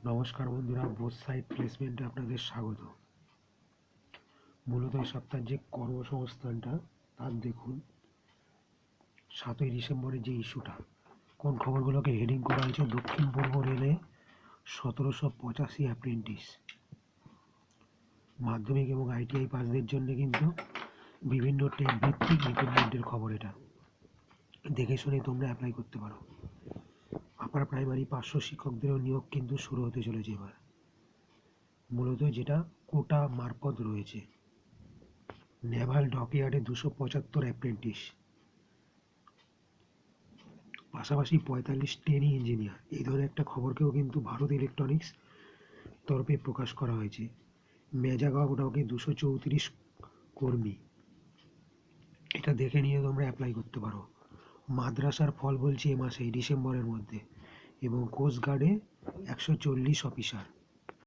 নমস্কার বন্ধুরা, both side প্লেসমেন্টে আপনাদের স্বাগত। মূলত এই সপ্তাহের যে কর্মসংস্থানটা তার দেখুন 7ই ডিসেম্বরের যে ইস্যুটা, কোন খবরগুলোকে হেডিং করা হয়েছে: দক্ষিণ পূর্ব রেলে 1785 অ্যাপ্রেন্টিস। মাধ্যমিক এবং আইটিআই পাসদের জন্য কিন্তু বিভিন্ন টেট ভিত্তিক রিক্রুটমেন্টের খবর। এটা দেখে শুনে তোমরা অ্যাপ্লাই করতে পারো। আপার প্রাইমারি 500 শিক্ষকদেরও নিয়োগ কিন্তু শুরু হতে চলেছে এবার, মূলত যেটা কোটা মারফত রয়েছে। নেভাল ডকইয়ার্ডে 275 অ্যাপ্রেন্টিস, পাশাপাশি 45 ট্রেনি ইঞ্জিনিয়ার। এই ধরনের একটা খবরকেও কিন্তু ভারত ইলেকট্রনিক্স তরফে প্রকাশ করা হয়েছে। মেজাগাঁও ডাকে 234 কর্মী। এটা দেখে নিয়ে তোমরা অ্যাপ্লাই করতে পারো। মাদ্রাসার ফল বলছি এ মাসে ডিসেম্বরের মধ্যে, এবং কোস্টগার্ডে 140 অফিসার।